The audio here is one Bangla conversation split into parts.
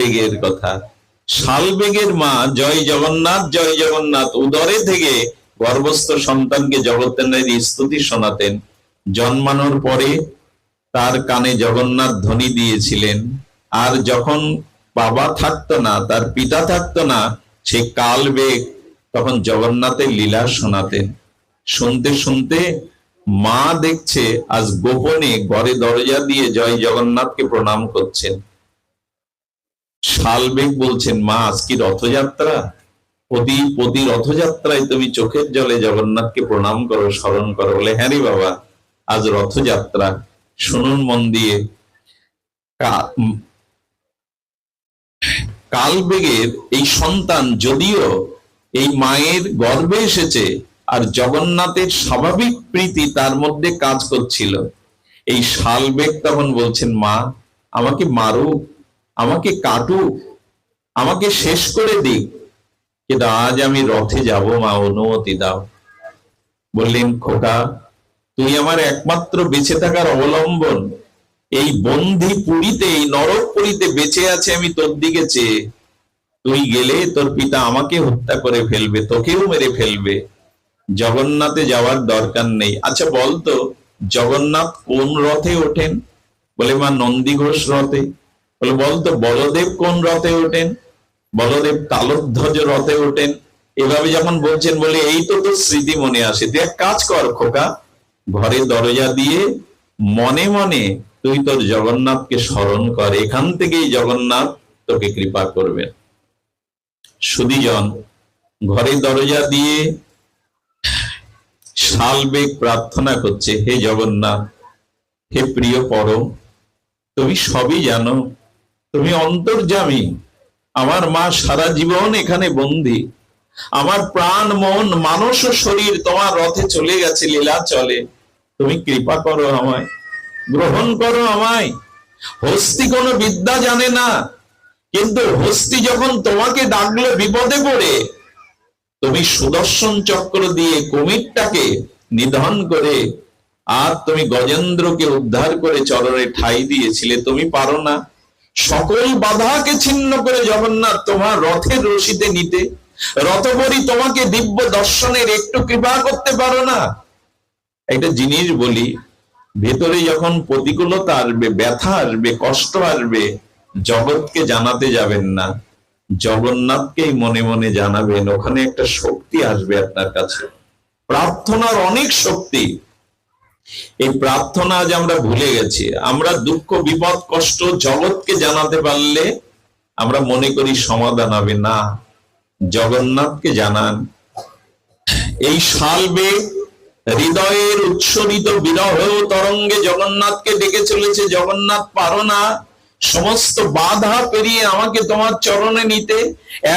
বেগের কথা। শালবেগের মা জয় জগন্নাথ উদরে থেকে গর্ভস্থ সন্তানকে জগতের স্তুতি শোনাতেন। জন্মানোর পরে তার কানে জগন্নাথ ধ্বনি দিয়েছিলেন। আর যখন বাবা থাকতো না, তার পিতা থাকতো না, সে কালবেগ তখন জগন্নাথের লীলা শোনাতেন। শুনতে শুনতে মা দেখছে আজ গোপনে ঘরে দরজা দিয়ে জয় জগন্নাথকে প্রণাম করছেন। শালবেগ বলছেন, মা আজ কি রথযাত্রা? প্রতি রথযাত্রায় তুমি চোখের জলে জগন্নাথকে প্রণাম করো, স্মরণ করো। বলে, হ্যাঁ রে বাবা, আজ রথযাত্রা। শুনুন মন দিয়ে। কালবেগের এই সন্তান যদিও এই মায়ের গর্ভে এসেছে, আর জগন্নাথের স্বাভাবিক প্রীতি তার মধ্যে কাজ করছিল। এই শালবেগ তখন বলছেন, মা আমাকে মারুক, আমাকে কাটুক, আমাকে শেষ করে দিক, কিন্তু আজ আমি রথে যাব, মা অনুমতি দাও। বললেন, খোকা তুই আমার একমাত্র বেঁচে থাকার অবলম্বন। এই বন্দি পুরীতে, এই নরক পুরীতে বেঁচে আছে আমি তোর দিকে চেয়ে। তুই গেলে তোর পিতা আমাকে হত্যা করে ফেলবে, তোকেও মেরে ফেলবে। জগন্নাথে যাওয়ার দরকার নেই। আচ্ছা বলতো, জগন্নাথ কোন রথে ওঠেন? বলে, মা নন্দীঘোষ রথে। বলে, বলতো বলদেব কোন রথে ওঠেন? বলদেব তালধ্বজ রথে ওঠেন। এভাবে যখন বলছেন, বলে এই তো তোর স্মৃতি মনে আসে। তুই এক কাজ কর খোকা, ঘরে দরজা দিয়ে মনে মনে তুই তোর জগন্নাথকে স্মরণ কর, এখান থেকেই জগন্নাথ তোকে কৃপা করবেন। সুধীজন, ঘরে দরজা দিয়ে শালবেগ প্রার্থনা করছে, হে জগন্নাথ, হে প্রিয় পরম, তুমি সবই জানো, তুমি অন্তর্যামী। আমার মা সারা জীবন এখানে বন্দী। আমার প্রাণ মন মানস ও শরীর তোমার রথে চলে গেছে, লীলা চলে। তুমি কৃপা করো আমায়, গ্রহণ করো আমায়। হস্তি কোনো বিদ্যা জানে না, কিন্তু হস্তি যখন তোমাকে ডাকলো বিপদে পড়ে, তুমি সুদর্শন চক্র দিয়ে কুমিরটাকে নিধন করে, আর তুমি গজেন্দ্রকে উদ্ধার করে চরণে ঠাই দিয়েছিলে। তুমি পারো না সকল বাধাকে ছিন্ন করে জগন্নাথ তোমার রথের রশিতে নিতে? রথবরী তোমাকে দিব্য দর্শনের একটু কৃপা করতে পারো না? একটা জিনিস বলি, ভেতরে যখন প্রতিকূলতা আসবে, ব্যথা আসবে, কষ্ট আসবে, জগৎকে জানাতে যাবেন না, জগন্নাথকেই মনে মনে জানাবেন। ওখানে একটা শক্তি আসবে আপনার কাছে, প্রার্থনার অনেক শক্তি। এই প্রার্থনা আজ আমরা ভুলে গেছি। আমরা দুঃখ বিপদ কষ্ট জগৎকে জানাতে পারলে আমরা মনে করি সমাধান হবে। না, জগন্নাথকে জানান। এই শালবেগ হৃদয়ের উৎসরিত বিরহ তরঙ্গে জগন্নাথকে ডেকে চলেছে, জগন্নাথ পারো না সমস্ত বাধা পেরিয়ে আমাকে তোমার চরণে নিতে?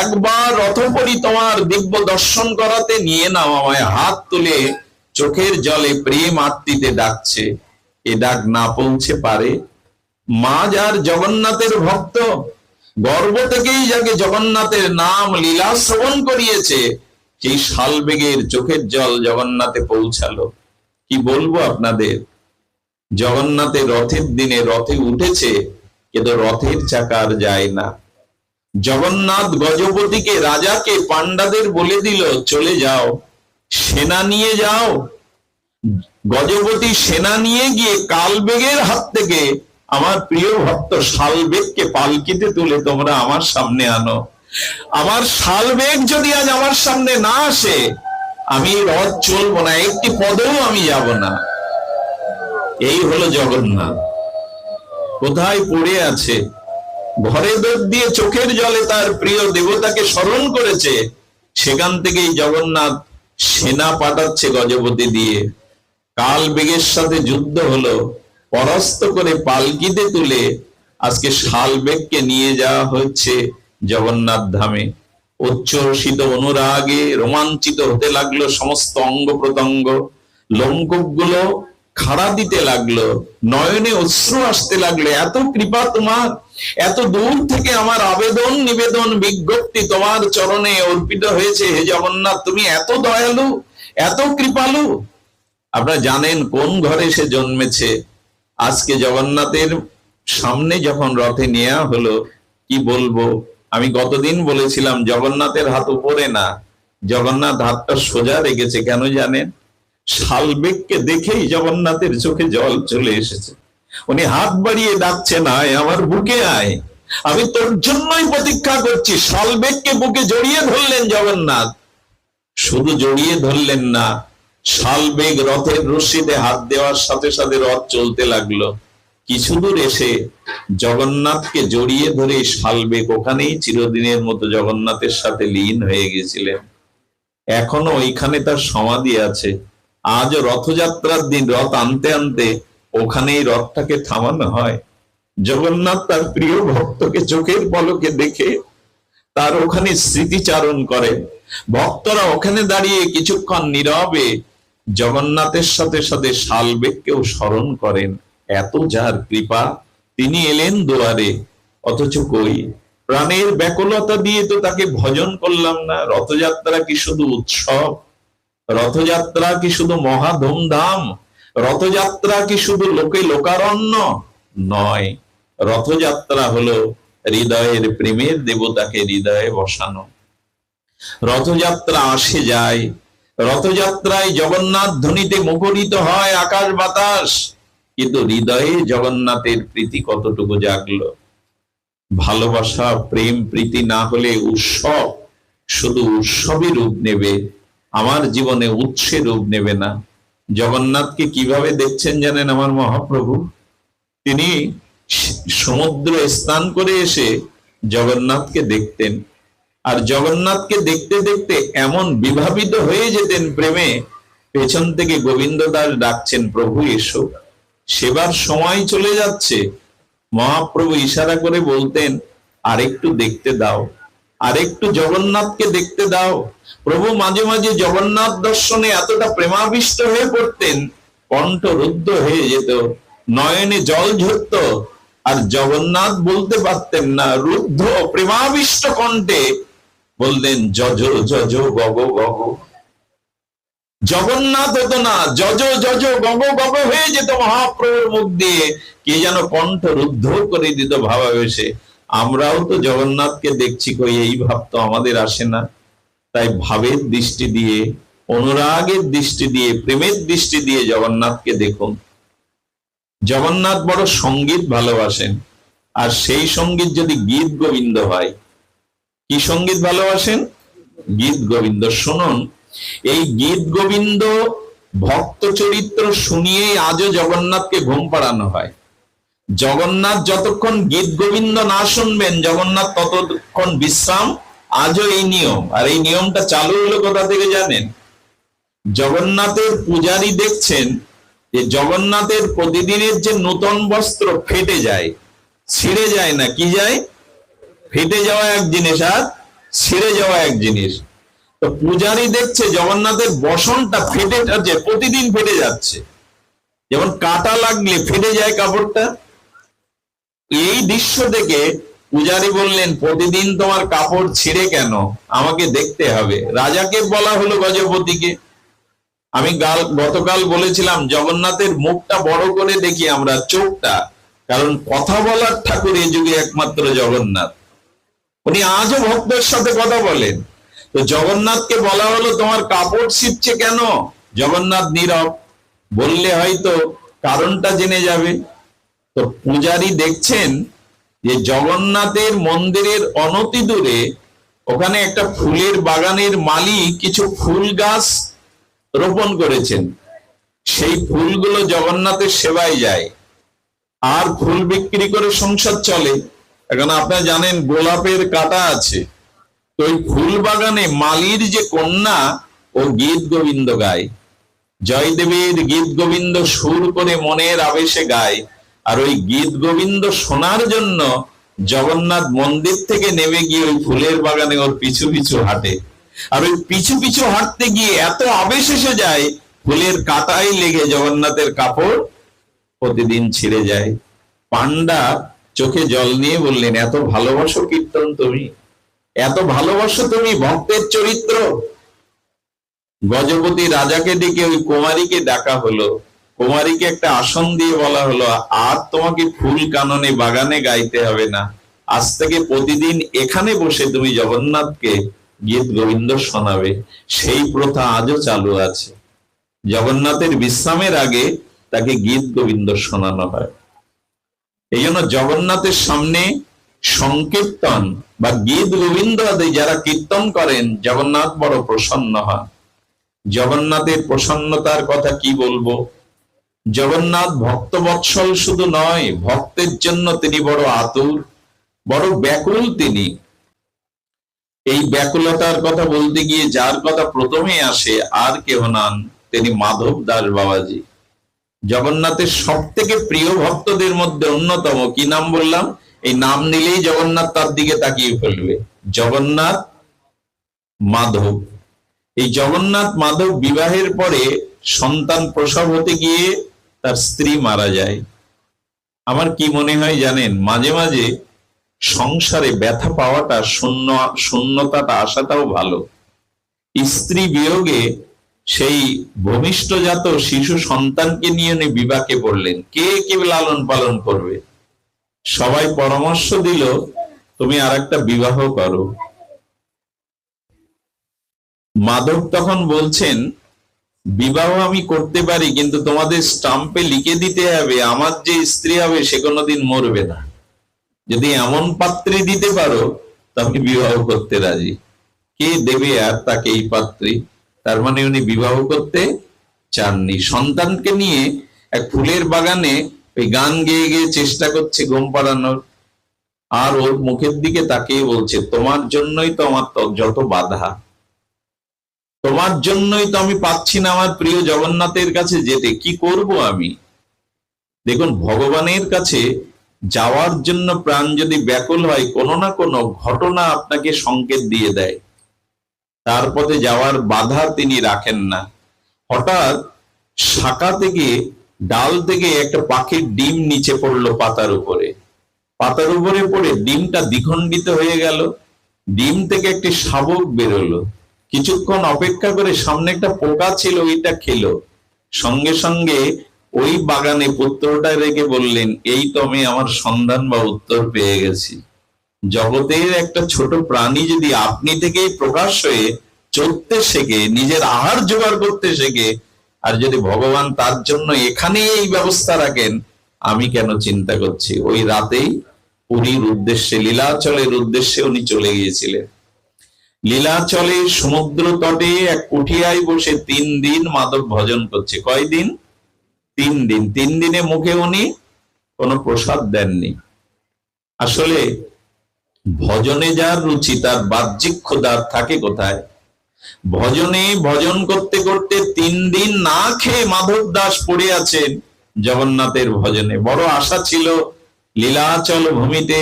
একবার রথপরি তোমার দিব্য দর্শন করাতে নিয়ে নাও আমায়। হাত তুলে চোখের জলে প্রেম আত্মীতে ডাকছে। এ ডাক না পৌঁছে পারে? মা যার জগন্নাথের ভক্ত, গর্ব থেকেই যাকে জগন্নাথের নাম লীলা শ্রবণ করিয়েছে, সেই শালবেগের চোখের জল জগন্নাথে পৌঁছালো। কি বলবো আপনাদের, জগন্নাথের রথের দিনে রথে উঠেছে, কিন্তু রথের চাকার যায় না। জগন্নাথ গজপতিকে, রাজাকে, পান্ডাদের বলে দিল, চলে যাও, সেনা নিয়ে যাও। গজপতি সেনা নিয়ে গিয়ে কালবেগের হাত থেকে আমার প্রিয় ভক্ত শালবেগকে পালকিতে তুলে তোমরা আমার সামনে আনো। আমার শালবেগ যদি আজ আমার সামনে না আসে, আমি রথ চলবো না, একটি পদেও আমি যাব না। এই হলো জগন্নাথ। কোথায় পড়ে আছে? ঘরে দৌড় দিয়ে চোখের জলে তার প্রিয় দেবতাকে স্মরণ করেছে। সেখান থেকেই জগন্নাথ সেনা পাঠাচ্ছে গজপতি দিয়ে। কালবেগের সাথে যুদ্ধ হলো, পরাস্ত করে পালকিতে তুলে আজকে শালবেগকে নিয়ে যাওয়া হচ্ছে জগন্নাথ ধামে। উচ্ছ্বসিত অনুরাগে রোমাঞ্চিত হতে লাগলো সমস্ত অঙ্গ প্রত্যঙ্গ, লোমকূপগুলো খাড়া দিতে লাগলো, নয়নে অশ্রু আসতে লাগলো। এত কৃপা তোমার, এত দূর থেকে আমার আবেদন নিবেদন বিজ্ঞপ্তি তোমার চরণে অর্পিত হয়েছে। হে জগন্নাথ, তুমি এত দয়ালু, এত কৃপালু। আপনারা জানেন কোন ঘরে সে জন্মেছে। আজকে জগন্নাথের সামনে যখন রথে নেওয়া হলো, কি কি বলবো। আমি গতদিন বলেছিলাম জগন্নাথের হাত উপরে না, জগন্নাথ হাতটা সোজা রেখেছে, কেন জানেন? শালবেগকে দেখেই জগন্নাথের চোখে জল চলে এসেছে। উনি হাত বাড়িয়ে ডাকছেন, আয় আমার বুকে আয়, আমি তোর জন্যই প্রতীক্ষা করছি। শালবেগকে বুকে জড়িয়ে ধরলেন জগন্নাথ। শুধু জড়িয়ে ধরলেন না, শালবেগ রথের রশ্মিতে হাত দেওয়ার সাথে সাথে রথ চলতে লাগলো। কিছু দূর এসে জগন্নাথকে জড়িয়ে ধরে শালবেগ ওখানেই চিরদিনের মতো জগন্নাথের সাথে লীন হয়ে গেছিলেন। এখনো ওইখানে তার সমাধি আছে। আজও রথযাত্রার দিন রথ আনতে আনতে ওখানেই রথটাকে থামানো হয়। জগন্নাথ তার প্রিয় ভক্তকে চোখের পলকে দেখে তার ওখানে স্মৃতিচারণ করে। ভক্তরা ওখানে দাঁড়িয়ে কিছুক্ষণ নীরবে জগন্নাথের সাথে সাথে শালবেগকেও স্মরণ করেন। এত যার কৃপা, তিনি এলেন দুয়ারে, অথচ কই প্রাণের ব্যাকুলতা দিয়ে তো তাকে ভজন করলাম না। রথযাত্রা কি শুধু উৎসব? রথযাত্রা কি শুধু মহা ধুমধাম? রথযাত্রা কি শুধু লোকে লোকারণ্য? নয়, রথযাত্রা হলো হৃদয়ের প্রেমের দেবতাকে হৃদয়ে বসানো। রথযাত্রা আসে যায়, রথযাত্রায় জগন্নাথ ধ্বনিতে মুখরিত হয় আকাশ বাতাস, কিন্তু হৃদয়ে জগন্নাথের প্রীতি কতটুকু জাগলো? ভালোবাসা, প্রেম, প্রীতি না হলে উৎসব শুধু উৎসবই রূপ নেবে, আমার জীবনে উৎসে রূপ নেবে না। জগন্নাথকে কিভাবে দেখছেন জানেন আমার মহাপ্রভু? তিনি সমুদ্র স্নান করে এসে জগন্নাথকে দেখতেন, আর জগন্নাথকে দেখতে দেখতে এমন বিভাবিত হয়ে যেতেন প্রেমে, পেছন থেকে গোবিন্দ দাস ডাকছেন, প্রভু এসো। সেবার সময় চলে যাচ্ছে, মহাপ্রভু ইশারা করে বলতেন, আরেকটু দেখতে দাও, আরেকটু জগন্নাথকে দেখতে দাও। প্রভু মাঝে মাঝে জগন্নাথ দর্শনে এতটা প্রেমাবিষ্ট হয়ে পড়তেন, কণ্ঠ রুদ্ধ হয়ে যেত, নয়নে জল ঝরত, আর জগন্নাথ বলতে পারতেন না। রুদ্ধ প্রেমাবিষ্ট কণ্ঠে বললেন, যজ যজ গগ গগ। জগন্নাথ হতো না, যজ যজ গগ গগ হয়ে যেত মহাপ্রভুর মুখ দিয়ে, কে যেন কণ্ঠ রুদ্ধ করে দিত ভাবাবেশে। আমরাও তো জগন্নাথকে দেখছি, কই এই ভাব তো আমাদের আসে না। তাই ভাবের দৃষ্টি দিয়ে, অনুরাগের দৃষ্টি দিয়ে, প্রেমের দৃষ্টি দিয়ে জগন্নাথকে দেখুন। জগন্নাথ বড় সঙ্গীত ভালোবাসেন, আর সেই সঙ্গীত যদি গীত গোবিন্দ হয়। কি সঙ্গীত ভালোবাসেন? গীত গোবিন্দ। শুনুন, এই গীত গোবিন্দ ভক্ত চরিত্র শুনিয়েই আজও জগন্নাথকে ঘুম পাড়ানো হয়। জগন্নাথ যতক্ষণ গীত গোবিন্দ না শুনবেন, জগন্নাথ ততক্ষণ বিশ্রাম। আজও এই নিয়ম, আর এই নিয়মটা চালু হলো কোথা থেকে জানেন? জগন্নাথের পূজারী দেখছেন যে জগন্নাথের প্রতিদিনের যে নূতন বস্ত্র ফেটে যায়, ছিঁড়ে যায় না, কি যায়? ফেটে যাওয়া এক জিনিস আর ছিঁড়ে যাওয়া এক জিনিস। তো পূজারী দেখছে জগন্নাথের বসনটা ফেটে যাচ্ছে, প্রতিদিন ফেটে যাচ্ছে, যেমন কাটা লাগলে ফেটে যায় কাপড়টা। এই দৃশ্য দেখে পূজারী বললেন, প্রতিদিন তোমার কাপড় ছিঁড়ে কেন? আমাকে দেখতে হবে। রাজাকে বলা হলো, গজপতিকে। আমি গতকাল বলেছিলাম জগন্নাথের মুখটা বড় করে দেখি আমরা, চোখটা, কারণ কথা বলার ঠাকুর এই যুগে একমাত্র জগন্নাথ। উনি আজও ভক্তের সাথে কথা বলেন। তো জগন্নাথকে বলা হলো, তোমার কাপড় ছিঁড়ছে কেন? জগন্নাথ নীরব, বললে হয়তো কারণটা জেনে যাবে। তো পূজারী দেখছেন যে জগন্নাথের মন্দিরের অনতি দূরে ওখানে একটা ফুলের বাগানের মালিক কিছু ফুল গাছ রোপণ করেছেন। সেই ফুলগুলো জগন্নাথের সেবায় যায়, আর ফুল বিক্রি করে সংসার চলে। এখন আপনারা জানেন গোলাপের কাঁটা আছে, তো ওই ফুল বাগানে মালির যে কন্যা, ও গীত গোবিন্দ গায়, জয়দেবের গীত গোবিন্দ সুর করে মনের আবেশে গায়। আর ওই গীত গোবিন্দ শোনার জন্য জগন্নাথ মন্দির থেকে নেমে গিয়ে ওই ফুলের বাগানে ওর পিছু পিছু হাঁটে। আর ওই পিছু পিছু হাঁটতে গিয়ে এত আবেশ এসে যায়, ফুলের কাঁটায় লেগে জগন্নাথের কাপড় প্রতিদিন ছিঁড়ে যায়। পান্ডা চোখে জল নিয়ে বললেন, এত ভালোবাসো কীর্তন তুমি, এত ভালোবাসো তুমি ভক্তের চরিত্র। গজপতি রাজাকে ডেকে ওই কুমারীকে ডাকা হলো, কুমারীকে একটা আসন দিয়ে বলা হলো, আর তোমাকে ফুল কাননে বাগানে গাইতে হবে না, আজ থেকে প্রতিদিন এখানে বসে তুমি জগন্নাথকে গীত গোবিন্দ শোনাবে। সেই প্রথা আজও চালু আছে। জগন্নাথের বিশ্রামের আগে তাকে গীত গোবিন্দ শোনানো হয়। এই জন্য জগন্নাথের সামনে সংকীর্তন বা গীত গোবিন্দ আদি যারা কীর্তন করেন, জগন্নাথ বড় প্রসন্ন হন। জগন্নাথের প্রসন্নতার কথা কি বলবো। জগন্নাথ ভক্ত বৎসল শুধু নয়, ভক্তের জন্য তিনি বড় আতুর, বড় ব্যাকুল তিনি। এই ব্যাকুলতার কথা বলতে গিয়ে যার কথা প্রথমে আসে আর কেহ নন, তিনি মাধব দাস বাবাজি। জগন্নাথের সব থেকে প্রিয় ভক্তদের মধ্যে অন্যতম। কি নাম বললাম? এই নাম নিলেই জগন্নাথ তার দিকে তাকিয়ে ফেলবে। জগন্নাথ মাধব। এই জগন্নাথ মাধব বিবাহের পরে সন্তান প্রসব হতে গিয়ে তার স্ত্রী মারা যায়। আমার কি মনে হয় জানেন, মাঝে মাঝে সংসারে ব্যথা পাওয়াটা, শূন্যতাটা আসাটাও ভালো। স্ত্রী বিয়োগে সেই ভূমিষ্ঠজাত শিশু সন্তানকে নিয়ে উনি বিবাহে পড়লেন। কে কে লালন পালন করবে? সবাই পরামর্শ দিল তুমি আরেকটা বিবাহ করো। মাধব তখন বলছেন, বিবাহ আমি করতে পারি, কিন্তু তোমাদের স্টাম্পে লিখে দিতে হবে আমার যে স্ত্রী হবে সে কোনোদিন মরবে না। যদি এমন পাত্রী দিতে পারো তাহলে বিবাহ করতে রাজি। কে দেবে আর তাকে এই পাত্রী? তার মানে উনি বিবাহ করতে চাননি। সন্তানকে নিয়ে এক ফুলের বাগানে ওই গান গেয়ে গেয়ে চেষ্টা করছে ঘুম পাড়ানোর, আর ওর মুখের দিকে তাকিয়ে বলছে, তোমার জন্যই তো আমার যত বাধা, তোমার জন্যই তো আমি পাচ্ছি না আমার প্রিয় জগন্নাথের কাছে যেতে। কি করব আমি? দেখুন, ভগবানের কাছে যাওয়ার জন্য প্রাণ যদি ব্যাকুল হয়, কোনো না কোনো ঘটনা আপনাকে সংকেত দিয়ে দেয়। তার পথে যাওয়ার বাধা তিনি রাখেন না। হঠাৎ শাখা থেকে, ডাল থেকে একটা পাখির ডিম নিচে পড়লো পাতার উপরে। পাতার উপরে পড়ে ডিমটা দ্বিখণ্ডিত হয়ে গেল। ডিম থেকে একটি শাবক বেরোলো। কিছুক্ষণ অপেক্ষা করে সামনে একটা পোকা ছিল, ওইটা খেলো। সঙ্গে সঙ্গে ওই বাগানে পুত্রটা রেখে বললেন, এই তো আমি আমার সন্ধান বা উত্তর পেয়ে গেছি। জগতের একটা ছোট প্রাণী যদি আপনি থেকেই প্রকাশ হয়ে চলতে শেখে, নিজের আহার জোগাড় করতে শেখে, আর যদি ভগবান তার জন্য এখানে এই ব্যবস্থা রাখেন, আমি কেন চিন্তা করছি? ওই রাতেই পুরীর উদ্দেশ্যে, লীলাচলের উদ্দেশ্যে উনি চলে গিয়েছিলেন। লীলাচলে সমুদ্র তটে এক কুঠিয়ায় বসে 3 দিন মাধব ভজন করছে। কয়দিন? 3 দিন। 3 দিনে মুখে উনি কোনো প্রসাদ দেননি। আসলে ভজনে যার রুচি তার বাহ্যিক ক্ষুধা থাকে কোথায়? ভজনে ভজন করতে করতে 3 দিন না খেয়ে মাধব দাস পড়ে আছেন জগন্নাথের ভজনে। বড় আশা ছিল লীলাচল ভূমিতে,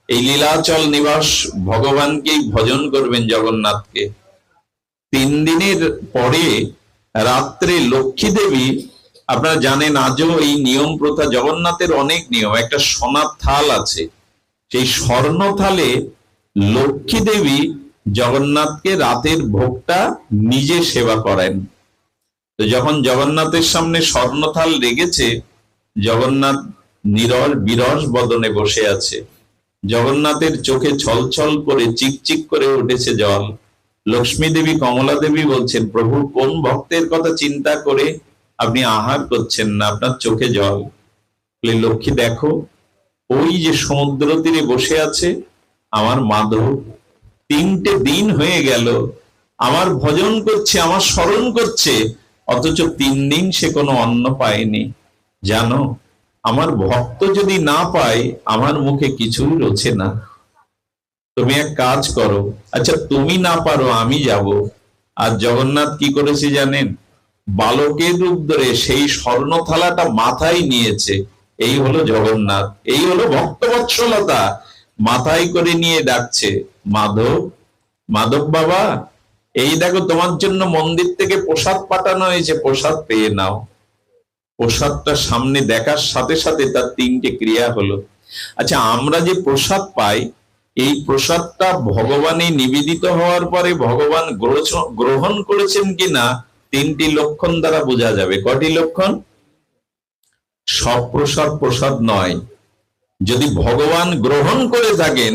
এই লীলাচল নিবাস ভগবানকেই ভজন করবেন, জগন্নাথকে। 3 দিনের পরে রাত্রে লক্ষ্মী দেবী, আপনারা জানেন আজও এই নিয়ম প্রথা, জগন্নাথের অনেক নিয়ম। একটা সোনার থাল আছে, সেই স্বর্ণ থালে লক্ষ্মী দেবী জগন্নাথকে রাতের ভোগটা নিজে সেবা করেন। তো যখন জগন্নাথের সামনে স্বর্ণ থাল রেখেছে, জগন্নাথ নীরস বিরস বদনে বসে আছে। জগন্নাথের চোখে ছলছল করে চিকচিক করে উঠেছে জল। লক্ষ্মী দেবী, কমলা দেবী বলছেন, প্রভু কোন ভক্তের কথা চিন্তা করে আপনি আহার করছেন না, আপনার চোখে জল। লক্ষ্মী দেখো, ওই যে সমুদ্র তীরে বসে আছে আমার মাধব, 3টে দিন হয়ে গেল আমার ভজন করছে, আমার স্মরণ করছে, অথচ 3 দিন সে কোনো অন্ন পায়নি। জানো, আমার ভক্ত যদি না পায় আমার মুখে কিছুই রোচে না। তুমি এক কাজ করো, আচ্ছা তুমি না পারো আমি যাব। আর জগন্নাথ কি করেছে জানেন? বালকের রূপ ধরে সেই স্বর্ণ থালাটা মাথায় নিয়েছে। এই হলো জগন্নাথ, এই হলো ভক্তবৎসলতা। মাথায় করে নিয়ে ডাকছে, মাধব, মাধব বাবা, এই দেখো তোমার জন্য মন্দির থেকে প্রসাদ পাঠানো হয়েছে, প্রসাদ পেয়ে নাও। প্রসাদটা সামনে দেখার সাথে সাথে তার 3টে ক্রিয়া হলো। আচ্ছা, আমরা যে প্রসাদ পাই, এই প্রসাদটা ভগবানে নিবেদিত হওয়ার পরে ভগবান গ্রহণ করেছেন কিনা 3টি লক্ষণ দ্বারা বোঝা যাবে। কটি লক্ষণ? সব প্রসাদ প্রসাদ নয়। যদি ভগবান গ্রহণ করে থাকেন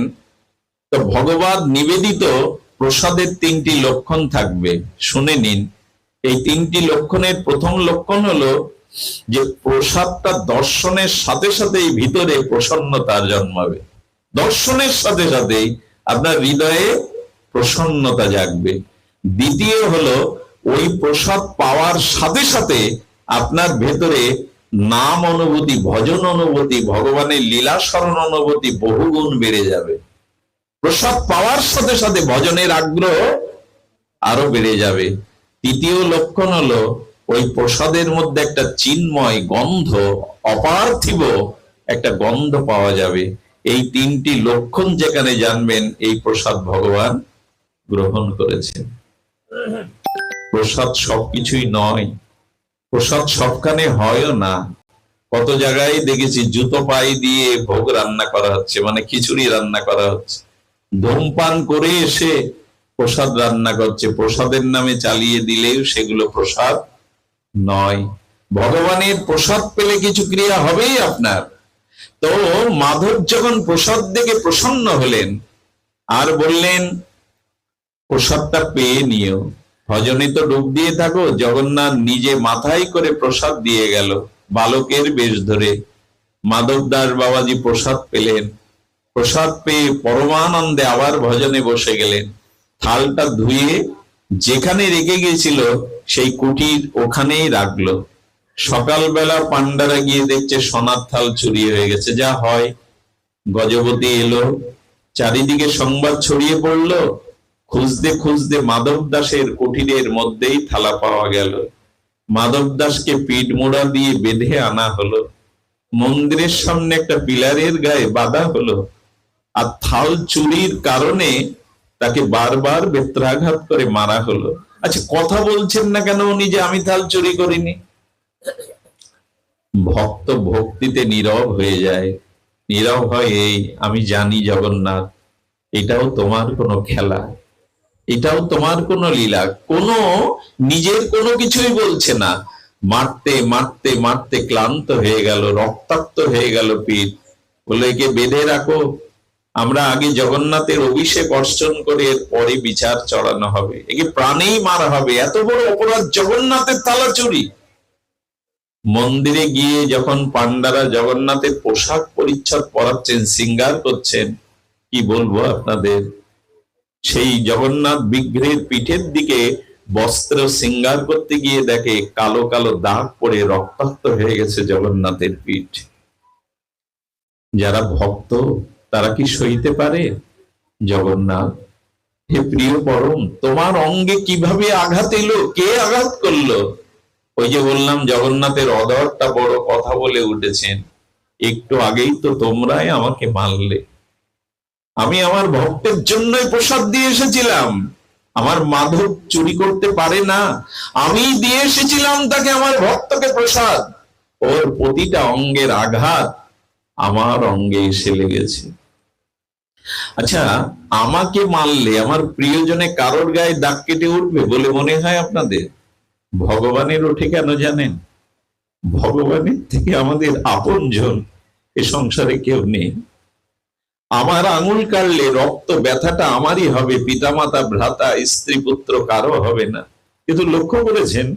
তো ভগবান নিবেদিত প্রসাদের 3টি লক্ষণ থাকবে, শুনে নিন। এই 3টি লক্ষণের প্রথম লক্ষণ হলো যে প্রসাদটা দর্শনের সাথে সাথেই ভিতরে প্রসন্নতার জন্মাবে। দর্শনের সাথে সাথেই আপনার হৃদয়ে প্রসন্নতা জাগবে। দ্বিতীয় হলো ওই প্রসাদ পাওয়ার সাথে সাথে আপনার ভেতরে নাম অনুভূতি, ভজন অনুভূতি, ভগবানের লীলা স্মরণ অনুভূতি বহুগুণ বেড়ে যাবে। প্রসাদ পাওয়ার সাথে সাথে ভজনের আগ্রহ আরো বেড়ে যাবে। তৃতীয় লক্ষণ হলো ওই প্রসাদের মধ্যে একটা চিন্ময় গন্ধ, অপার্থিব একটা গন্ধ পাওয়া যাবে। এই 3টি লক্ষণ যেখানে জানবেন এই প্রসাদ ভগবান গ্রহণ করেছেন। প্রসাদ সবকিছুই নয়, প্রসাদ সবখানে হয়ও না। কত জায়গায় দেখেছি জুতো পায়ে দিয়ে ভোগ রান্না করা হচ্ছে, মানে খিচুড়ি রান্না করা হচ্ছে। ধূমপান করে এসে প্রসাদ রান্না করছে, প্রসাদের নামে চালিয়ে দিলেও সেগুলো প্রসাদ নয়। ভগবানের প্রসাদ পেলে কিছু ক্রিয়া হবেই আপনার। তো মাধব যখন প্রসাদ দেখে প্রসন্ন হলেন আর বললেন প্রসাদটা পেয়ে নিও, ভজনে তো ডুব দিয়ে থাকো। জগন্নাথ নিজে মাথায় করে প্রসাদ দিয়ে গেল বালকের বেশ ধরে। মাধব দাস বাবাজি প্রসাদ পেলেন, প্রসাদ পেয়ে পরমানন্দে আবার ভজনে বসে গেলেন। থালটা ধুয়ে যেখানে রেখে গিয়েছিল সেই কুটির ওখানেই রাখলো। সকালবেলা পান্ডারা গিয়ে দেখছে সোনার থাল চুরি হয়ে গেছে। যা হয়, গজপতি এলো, চারিদিকে সংবাদ ছড়িয়ে পড়লো। খুঁজতে খুঁজতে মাধব দাসের কুটিরের মধ্যেই থালা পাওয়া গেল। মাধব দাসকে পিঠ মোড়া দিয়ে বেঁধে আনা হলো, মন্দিরের সামনে একটা পিলারের গায়ে বাঁধা হলো। আর থাল চুরির কারণে তাকে বারবার বেত্রাঘাত করে মারা হলো। আচ্ছা, কথা বলছেন না কেন উনি যে আমি থাল চুরি করিনি? ভক্ত ভক্তিতে নীরব হয়ে যায়। নীরব হয় এই, আমি জানি জগন্নাথ এটাও তোমার কোনো খেলা, এটাও তোমার কোনো লীলা। কোনো নিজের কোনো কিছুই বলছে না। মারতে মারতে মারতে ক্লান্ত হয়ে গেল, রক্তাক্ত হয়ে গেল পিঠ। বলে একে বেঁধে রাখো, আমরা আগে জগন্নাথের অভিষেক অর্চন করে এর পরে বিচার চড়ানো হবে, একে প্রাণেই মারা হবে। এত বড় অপরাধ জগন্নাথের থালা চুরি। মন্দিরে গিয়ে যখন পান্ডারা জগন্নাথের পোশাক পরিচ্ছদ পরাচ্ছেন, শৃঙ্গার করছেন, কি বলবো আপনাদের, সেই জগন্নাথ বিগ্রহের পিঠের দিকে বস্ত্র শৃঙ্গার করতে গিয়ে দেখে কালো কালো দাগ পড়ে রক্তাক্ত হয়ে গেছে জগন্নাথের পিঠ। যারা ভক্ত তারা কি সইতে পারে? জগন্নাথ, হে প্রিয় পরম, তোমার অঙ্গে কিভাবে আঘাত এলো? কে আঘাত করলো? ওই যে বললাম জগন্নাথের অধরটা বড় কথা বলে উঠেছেন, একটু আগেই তো তোমরাই আমাকে মারলে। আমি আমার ভক্তের জন্যই প্রসাদ দিয়ে এসেছিলাম। আমার মাধব চুরি করতে পারে না, আমি দিয়ে এসেছিলাম তাকে, আমার ভক্তকে প্রসাদ। ওর প্রতিটা অঙ্গের আঘাত আমার অঙ্গে এসে লেগেছে। আচ্ছা, আমাকে মারলে আমার প্রিয়জনে কারোর গায়ে দাগ কেটে উঠবে বলে মনে হয় আপনাদের? ভগবানের ওঠে কেন জানেন? ভগবানের থেকে আমাদের আপনজন এ সংসারে কেউ নেই। আমার আঙুল কাটলে রক্ত ব্যথাটা আমারই হবে, পিতামাতা ভ্রাতা স্ত্রী পুত্র কারো হবে না। কিন্তু লক্ষ্য করেছেন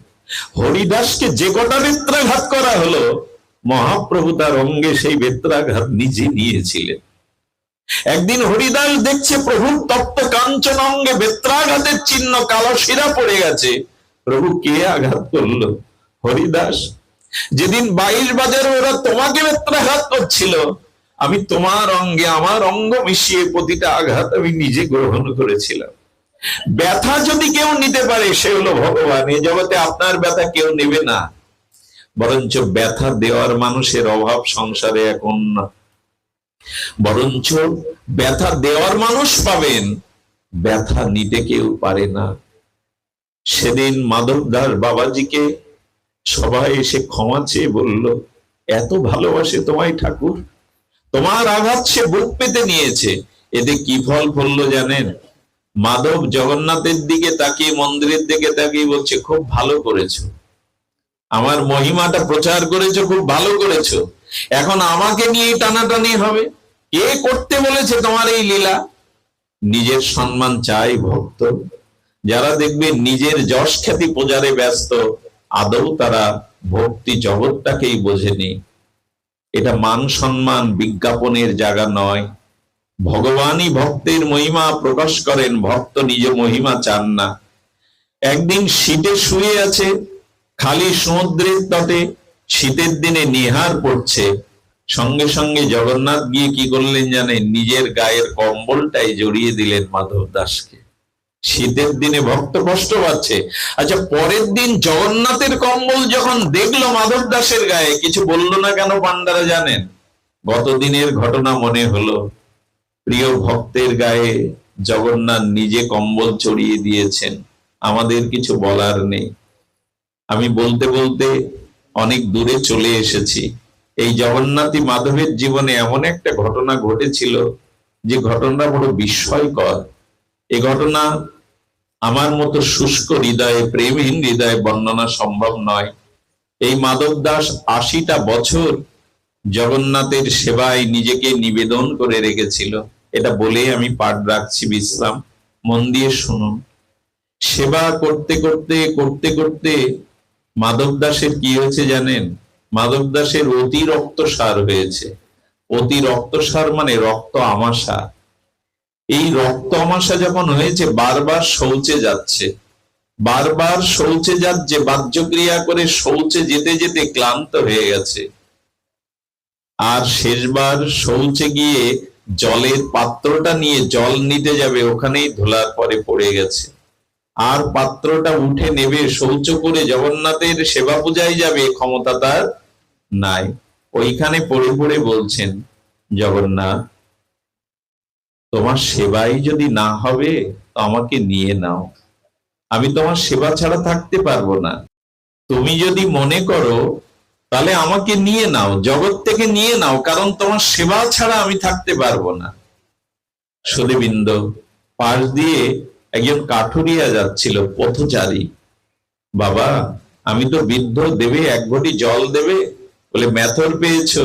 হরিদাসকে যে কটা বেত্রাঘাত করা হলো, মহাপ্রভু তার অঙ্গে সেই বেত্রাঘাত নিজে নিয়েছিলেন। একদিন হরিদাস দেখছে প্রভুর তপ্ত কাঞ্চন অঙ্গে বেত্রাঘাতের চিহ্ন, কালো শিরা পড়ে গেছে। প্রভু, কে আঘাত করলো? হরিদাস। যেদিন 22 বাজারে ওরা তোমাকে বেত্রাঘাত করছিল, আমি তোমার অঙ্গে আমার অঙ্গ মিশিয়ে প্রতিটা আঘাত আমি নিজে গ্রহণ করেছিলাম। ব্যথা যদি কেউ নিতে পারে সে হলো ভগবান। এই জগতে আপনার ব্যথা কেউ নেবে না, বরঞ্চ ব্যথা দেওয়ার মানুষের অভাব সংসারে এখন না। বরঞ্চ ব্যথা দেওয়ার মানুষ পাবেন, ব্যথা নিতে কেউ পারে না। সেদিন মাধব দাস বাবাজিকে সবাই এসে ক্ষমা চেয়ে বলল, এত ভালোবাসে তোমায় ঠাকুর, তোমার আঘাত সে বুক পেতে নিয়েছে। এতে কি ফল ফললো জানেন? মাধব জগন্নাথের দিকে তাকিয়ে, মন্দিরের দিকে তাকিয়ে বলছে, খুব ভালো করেছো, আমার মহিমাটা প্রচার করেছো, খুব ভালো করেছো। এখন আমাকে নিয়ে টানাটানি হবে। কে করতে বলেছে তোমার এই লীলা? নিজের সম্মান চাই ভক্ত। যারা দেখবে নিজের যশ খ্যাতি প্রচারে ব্যস্ত, আদৌ তারা ভক্তি জগৎটাকেই বোঝেনি। এটা মান সম্মান বিজ্ঞাপনের জায়গা নয়। ভগবানই ভক্তের মহিমা প্রকাশ করেন, ভক্ত নিজ মহিমা চান না। একদিন শীতে শুয়ে আছে খালি সমুদ্রের তটে, শীতের দিনে নিহার পড়ছে, সঙ্গে সঙ্গে জগন্নাথ গিয়ে কি করলেন জানেন? নিজের গায়ের কম্বলটাই জড়িয়ে দিলেন মাধব দাসকে। শীতের দিনে ভক্ত কষ্ট পাচ্ছে। আচ্ছা, পরের দিন জগন্নাথের কম্বল যখন দেখলো মাধব দাসের গায়ে, কিছু বললো না কেন পান্ডারা জানেন? গতদিনের ঘটনা মনে হলো। প্রিয় ভক্তের গায়ে জগন্নাথ নিজে কম্বল চড়িয়ে দিয়েছেন, আমাদের কিছু বলার নেই। আমি বলতে বলতে অনেক দূরে চলে এসেছি। এই জগন্নাথী মাধবের জীবনে এমন একটা ঘটনা ঘটেছিল, যে ঘটনাটা বড় বিস্ময়কর। এই ঘটনা আমার মতো শুষ্ক হৃদয়ে, প্রেমহীন হৃদয়ে বর্ণনা সম্ভব নয়। এই মাধব দাস 80টা বছর জগন্নাথের সেবায় নিজেকে নিবেদন করে রেখেছিল। এটা বলে আমি পাঠ রাখছি, বিশ্রাম মন দিয়ে শুনুন। সেবা করতে করতে করতে করতে মাধব দাসের কি হয়েছে জানেন? মাধব দাসের অতি রক্তসার হয়েছে। অতি রক্তসার মানে রক্ত আমাশা। এই রক্ত আমাশা যখন হয়েছে, বারবার শৌচে যাচ্ছে, বারবার শৌচে যাচ্ছে, বাহ্যক্রিয়া করে শৌচে যেতে যেতে ক্লান্ত হয়ে গেছে। আর শেষবার শৌচে গিয়ে জলের পাত্রটা নিয়ে জল নিতে যাবে, ওখানেই ধুলার পরে পড়ে গেছে। আর পাত্রটা উঠে নেবে, শৌচ করে জগন্নাথের সেবা পূজায় যাবে, ক্ষমতা তার নাই। ওইখানে পড়ে পড়ে বলছেন, জগন্নাথ তোমার সেবাই যদি না হবে তো আমাকে নিয়ে নাও, আমি তোমার সেবা ছাড়া থাকতে পারবো না। তুমি যদি মনে করো তাহলে আমাকে নিয়ে নাও, জগৎ থেকে নিয়ে নাও, কারণ তোমার সেবা ছাড়া আমি থাকতে পারবো না। সুধীবৃন্দ, পাশ দিয়ে একজন কাঠুরিয়া যাচ্ছিল, পথচারী। বাবা আমি তো বৃদ্ধ, দেবে এক ঘটি জল দেবে? বলে, মেথর পেয়েছো,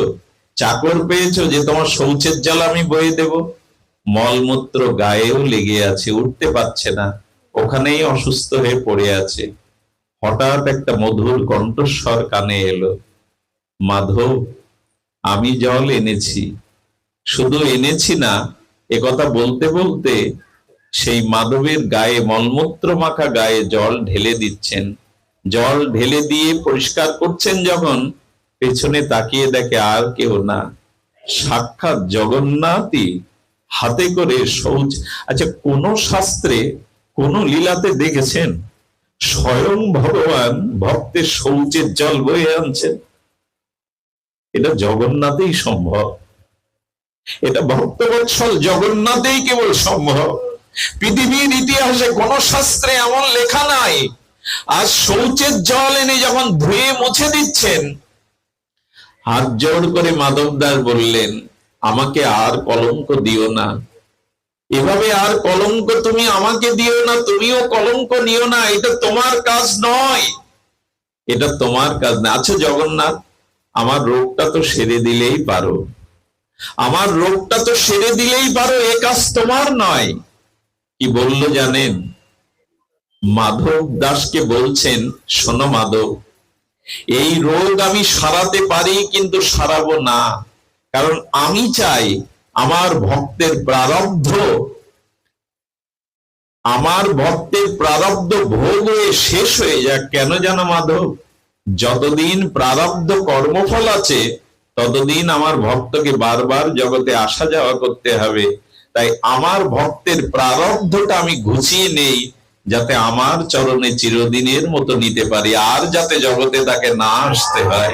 চাকর পেয়েছো যে তোমার শৌচের জল আমি বয়ে দেব? মলমূত্র গায়েও লেগে আছে, উঠতে পারছে না, ওখানেই অসুস্থ হয়ে পড়ে আছে। হঠাৎ একটা মধুর কণ্ঠস্বর কানে এলো, মাধব আমি জল এনেছি। শুধু এনেছি না, একথা বলতে বলতে সেই মাধবের গায়ে, মলমূত্র মাখা গায়ে জল ঢেলে দিচ্ছেন। জল ঢেলে দিয়ে পরিষ্কার করছেন যখন, পেছনে তাকিয়ে দেখে আর কেউ না, সাক্ষাৎ জগন্নাথই হাতে করে শৌচ। আচ্ছা, কোন শাস্ত্রে কোন লীলাতে দেখেছেন স্বয়ং ভগবান ভক্তের শৌচের জল বয়ে আনছেন? এটা জগন্নাথেই সম্ভব, এটা ভক্তবৎসল জগন্নাথেই কেবল সম্ভব। পৃথিবীর ইতিহাসে কোন শাস্ত্রে এমন লেখা নাই। আজ শৌচের জল এনে যখন ধুয়ে মুছে দিচ্ছেন, হাত জোড় করে মাধব দাস বললেন, আমাকে আর কলঙ্ক দিও না, এভাবে আর কলঙ্ক তুমি আমাকে দিও না, তুমিও কলঙ্ক নিও না, এটা তোমার কাজ নয়, এটা তোমার কাজ না। আচ্ছা জগন্নাথ, আমার রোগটা তো সেরে দিলেই পারো, আমার রোগটা তো সেরে দিলেই পারো, এ কাজ তোমার নয়। কি বলল জানেন? মাধব দাসকে বলছেন, শোনো মাধব, এই রোগ আমি সারাতে পারি কিন্তু সারাবো না, কারণ আমি চাই আমার ভক্তের প্রারব্ধ, আমার ভক্তের প্রারব্ধ ভোগ হয়ে শেষ হয়ে যাক। কেন জানো মাধব? যতদিন প্রারব্ধ কর্মফল আছে ততদিন আমার ভক্তকে বারবার জগতে আসা যাওয়া করতে হবে। তাই আমার ভক্তের প্রারব্ধটা আমি ঘুচিয়ে নেই, যাতে আমার চরণে চিরদিনের মতো নিতে পারি, আর যাতে জগতে তাকে না আসতে হয়।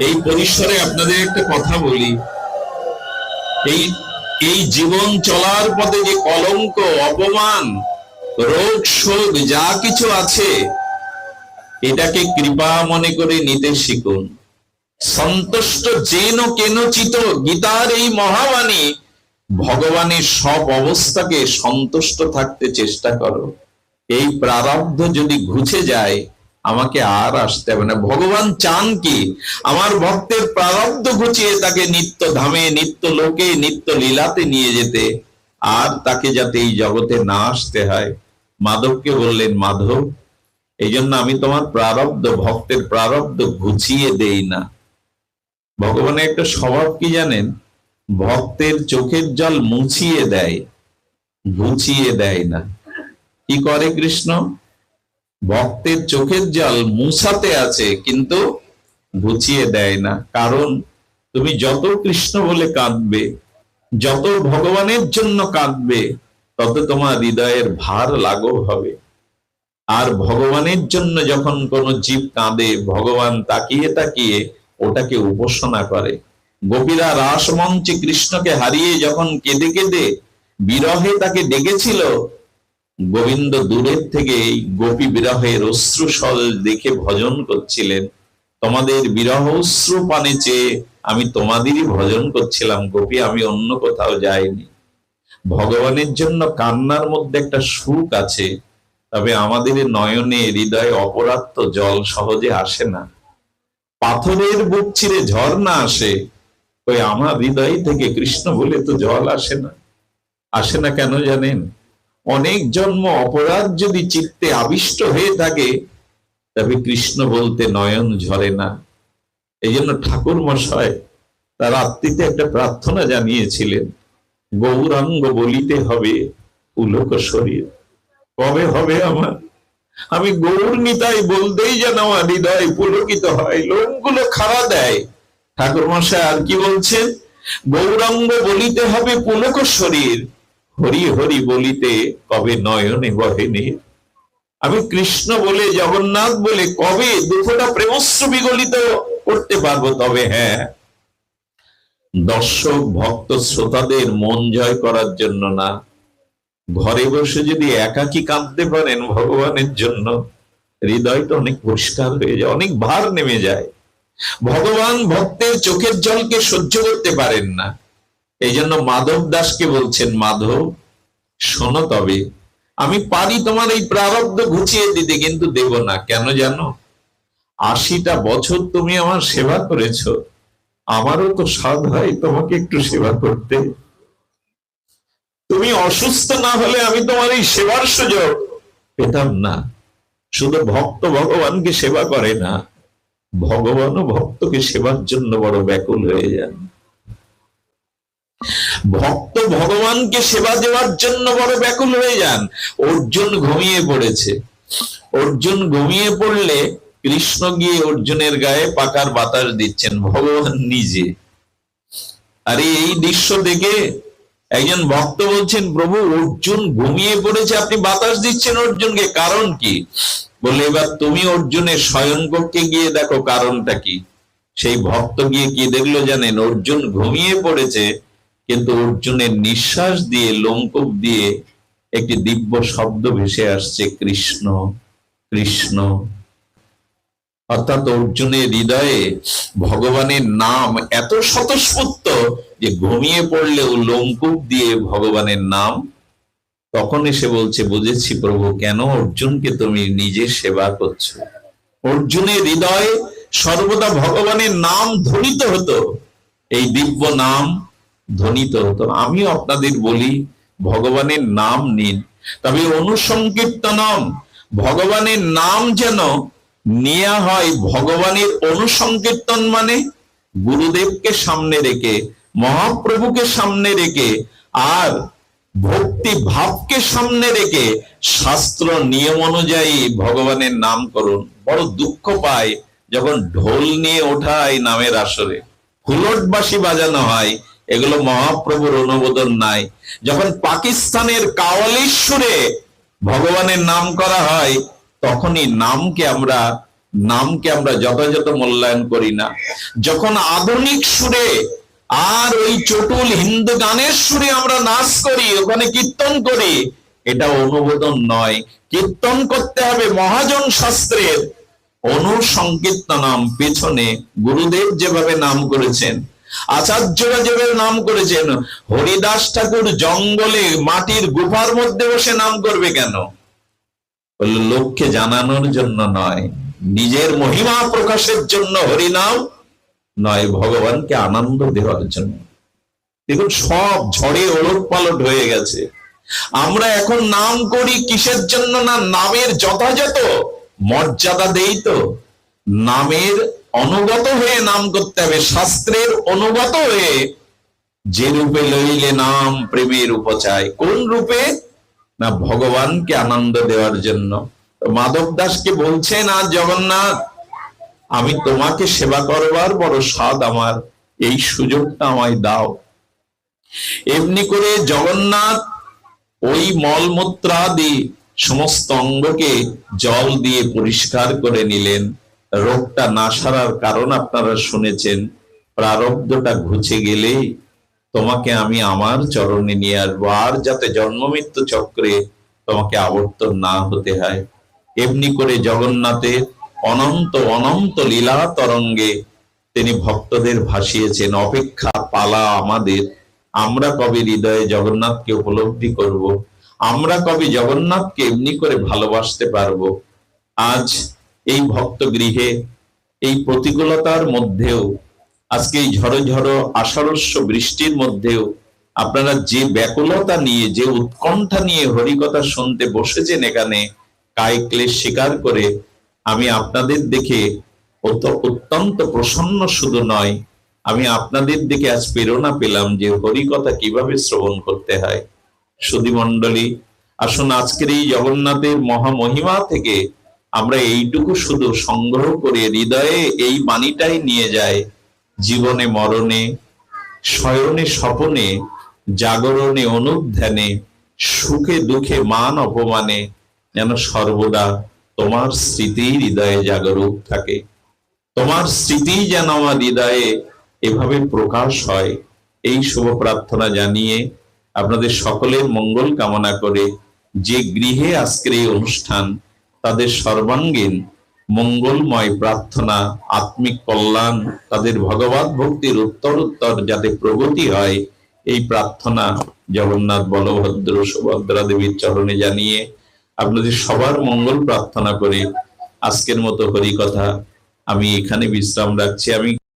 এই পরিসরে আপনাদের একটা কথা বলি, এই জীবন চলার পথে যে কলঙ্ক, অপমান, রোগ শোক যা কিছু আছে, এটাকে কৃপা মনে করে নিতে শিখুন। সন্তুষ্ট যেন কেনচিত, গীতার এই মহাবাণী, ভগবানের সব অবস্থাকে সন্তুষ্ট থাকতে চেষ্টা করো। এই প্রারব্ধ যদি ঘুচে যায়, আমাকে আর আসতে হবে না। ভগবান চান কি? আমার ভক্তের প্রারব্ধ ঘুচিয়ে তাকে নিত্য ধামে, নিত্য লোকে, নিত্য লীলাতে নিয়ে যেতে, আর তাকে যাতে এই জগতে না আসতে হয়। মাধবকে বললেন, মাধব, এই জন্য আমি তোমার প্রারব্ধ, ভক্তের প্রারব্ধ ঘুচিয়ে দেই না। ভগবানের একটা স্বভাব কি জানেন? ভক্তের চোখের জল মুছিয়ে দেয়, ঘুচিয়ে দেয় না। কি করে কৃষ্ণ? ভক্তের চোখের জল মুছাতে আছে, কিন্তু ঘুচিয়ে দেয় না। কারণ তুমি যত কৃষ্ণ বলে কাঁদবে, যত ভগবানের জন্য কাঁদবে, তত তোমার হৃদয়ের ভার লাঘব হবে। আর ভগবানের জন্য যখন কোন জীব কাঁদে, ভগবান তাকিয়ে তাকিয়ে ওটাকে উপাসনা করে। গোপীরা রাসমঞ্চে কৃষ্ণকে হারিয়ে যখন কেঁদে কেঁদে বিরহে তাকে ডেকেছিল, গোবিন্দ দূরের থেকে এই গোপী বিরহের অশ্রুসল দেখে ভজন করছিলেন। তোমাদের বিরহ অশ্রু পানে চেয়ে আমি তোমাদেরই ভজন করছিলাম গোপী, আমি অন্য কোথাও যাইনি। ভগবানের জন্য কান্নার মধ্যে একটা সুখ আছে, তবে আমাদের নয়নে, হৃদয়ে অপরাধ জল সহজে আসে না। পাথরের বুক ছিঁড়ে ঝর্ণা আসে, ওই আমার হৃদয় থেকে কৃষ্ণ বলে তো জল আসে না। আসে না কেন জানেন? অনেক জন্ম অপরাধ যদি চিত্তে আবিষ্ট হয়ে থাকে, তবে কৃষ্ণ বলতে নয়ন ঝরে না। এই জন্য ঠাকুর মশাই তার আত্মীতে একটা প্রার্থনা জানিয়েছিলেন, গৌরাঙ্গ বলিতে হবে পুলক শরীর। কবে হবে আমার? আমি গৌর নিতাই বলতেই যেন আমার হৃদয় পুলকিত হয়, লোকগুলো খাড়া দেয়। ঠাকুর মশাই আর কি বলছেন? গৌরাঙ্গ বলিতে হবে পুলক শরীর, হরি হরি বলিতে কবে নয়নে বহে নীর। আমি কৃষ্ণ বলে, জগন্নাথ বলে কবে দুঃখটা প্রেমশ্রু বিগলিত করতে পারবো? তবে হ্যাঁ, দর্শক ভক্ত শ্রোতাদের মন জয় করার জন্য না, ঘরে বসে যদি একাকী কাঁদতে পারেন ভগবানের জন্য, হৃদয়টা অনেক পরিষ্কার হয়ে যায়, অনেক ভার নেমে যায়। ভগবান ভক্তের চোখের জলকে সহ্য করতে পারেন না। এই জন্য মাধব দাসকে বলছেন, মাধব শোনো, তবে আমি পারি তোমার এই প্রারব্ধ ঘুচিয়ে দিতে, কিন্তু দেব না। কেন জানো? 80টা বছর তুমি আমার সেবা করেছো, আমারও তো স্বাদ হয় তোমাকে একটু সেবা করতে। তুমি অসুস্থ না হলে আমি তোমার এই সেবার সুযোগ পেতাম না। শুধু ভক্ত ভগবানকে সেবা করে না, ভগবানও ভক্তকে সেবার জন্য বড় ব্যাকুল হয়ে যান। ভক্ত ভগবানকে সেবা দেওয়ার জন্য বড় ব্যাকুল হয়ে যান। অর্জুন ঘুমিয়ে পড়েছে, অর্জুন ঘুমিয়ে পড়লে কৃষ্ণ গিয়ে অর্জুনের গায়ে পাকার বাতাস দিচ্ছেন, ভগবান নিজে। আরে এই দৃশ্য দেখে একজন ভক্ত বলছেন, প্রভু অর্জুন ঘুমিয়ে পড়েছে, আপনি বাতাস দিচ্ছেন অর্জুনকে, কারণ কি? বলে, এবার তুমি অর্জুনের শয়নকক্ষে গিয়ে দেখো কারণটা কি। সেই ভক্ত গিয়ে কি দেখলো জানেন? অর্জুন ঘুমিয়ে পড়েছে, কিন্তু অর্জুনের নিঃশ্বাস দিয়ে, লোমকূপ দিয়ে একটি দিব্য শব্দ ভেসে আসছে, কৃষ্ণ কৃষ্ণ। অর্থাৎ অর্জুনের হৃদয়ে ভগবানের নাম এত স্বতঃস্ফূর্ত যে ঘুমিয়ে পড়লেও লোমকূপ দিয়ে ভগবানের নাম। তখন এসে বলছে, বুঝেছি প্রভু, কেন অর্জুনকে তুমি নিজে সেবা করছো। অর্জুনের হৃদয়ে সর্বদা ভগবানের নাম ধ্বনিত হতো, এই দিব্য নাম ধ্বনিত হতো। আমিও আপনাদের বলি, ভগবানের নাম নিন, তবে অনুসংকীর্তনম, ভগবানের নাম যেন নেওয়া হয় ভগবানের অনুসংকীর্তন, মানে গুরুদেবকে সামনে রেখে, মহাপ্রভুকে সামনে রেখে, আর ভক্তি ভাবকে সামনে রেখে শাস্ত্র নিয়ম অনুযায়ী ভগবানের নাম করুন। বড় দুঃখ পায় যখন ঢোল নিয়ে ওঠায় নামের আসরে, হুলটবাসী বাজানো হয়, এগুলো মহাপ্রভুর অনুমোদন নাই। যখন পাকিস্তানের কাওয়ালির সুরে ভগবানের নাম করা হয়, তখনই নামকে আমরা যথাযথ মূল্যায়ন করি না। যখন আধুনিক সুরে আর ওই চটুল হিন্দু গানের সুরে আমরা নাচ করি, ওখানে কীর্তন করি, এটা অনুমোদন নয়। কীর্তন করতে হবে মহাজন শাস্ত্রের অনুসংকীর্তনম, পেছনে গুরুদেব যেভাবে নাম করেছেন, আচার্যরা যেভাবে নাম করেছেন। হরিদাস ঠাকুর জঙ্গলে মাটির গুফার মধ্যে বসে নাম করবে কেন? লোককে জানানোর জন্য নয়, নিজের মহিমা প্রকাশের জন্য হরিনাম নয়, ভগবানকে আনন্দ দেওয়ার জন্য। দেখুন সব ঝড়ে ওলট পালট হয়ে গেছে। আমরা এখন নাম করি কিসের জন্য? না নামের যথাযথ মর্যাদা দেই তো। নামের অনুগত হয়ে নাম করতে হবে, শাস্ত্রের অনুগত হয়ে। যে রূপে লইলে নাম প্রেমের উপচায়, কোন রূপে? না ভগবানকে আনন্দ দেওয়ার জন্য। মাধব দাসকে বলছেন আজ জগন্নাথ, আমি তোমাকে সেবা করবার বড় স্বাদ আমার, এই সুযোগটা আমায় দাও। এমনি করে জগন্নাথ ওই মলমূত্রাদি সমস্ত অঙ্গকে জল দিয়ে পরিষ্কার করে নিলেন। রোগটা না সারার কারণ আপনারা শুনেছেন। প্রারব্ধটা ঘুচে গেলে তোমাকে আমি আমার চরণে নিয়ে আসবো, আর যাতে জন্ম মৃত্যু চক্রে তোমাকে আবর্তন না হতে হয়। এমনি করে জগন্নাথের অনন্ত অনন্ত লীলা তরঙ্গে তিনি ভক্তদের ভাসিয়েছেন। অপেক্ষা পালা আমাদের, আমরা কবে হৃদয়ে জগন্নাথকে উপলব্ধি করব, আমরা কবে জগন্নাথকে এমনি করে ভালোবাসতে পারবো। আজ এই ভক্ত গৃহে এই প্রতিকূলতার মধ্যেও, আজকে এই ঝড়ো ঝড়ো আষাঢ়স্য বৃষ্টির মধ্যেও আপনারা যে ব্যাকুলতা নিয়ে, যে উৎকণ্ঠা নিয়ে হরিকথা শুনতে বসেছেন এখানে কায় ক্লেশ স্বীকার করে, আমি আপনাদের দেখে অত্যন্ত প্রসন্ন শুধু নয়, আমি আপনাদের দেখে আজ প্রেরণা পেলাম যে হরিকথা কিভাবে শ্রবণ করতে হয়। সুধী মণ্ডলী, আসুন আজকের এই জগন্নাথের মহামহিমা থেকে আমরা এইটুকু শুধু সংগ্রহ করে হৃদয়ে এই বাণীটাই নিয়ে যায়। জীবনে মরণে, শয়নে স্বপনে, জাগরণে অনুধ্যানে, সুখে দুঃখে মান অপমানে যেন সর্বদা তোমার স্মৃতি হৃদয়ে জাগরুক থাকে। তোমার স্মৃতি যেন আমার হৃদয়ে এভাবে প্রকাশ হয়, এই শুভ প্রার্থনা জানিয়ে আপনাদের সকলের মঙ্গল কামনা করে, যে গৃহে আজকের এই অনুষ্ঠান তাদের সর্বাঙ্গীন মঙ্গলময় প্রার্থনা, আত্মিক কল্যাণ, তাদের ভগবত ভক্তির উত্তরোত্তর যাতে প্রগতি হয়, এই প্রার্থনা জগন্নাথ বলভদ্র সুভদ্রা দেবীর চরণে জানিয়ে আপনাদের সবার মঙ্গল প্রার্থনা করে আজকের মতো হরিকথা আমি এখানে বিশ্রাম রাখছি। আমি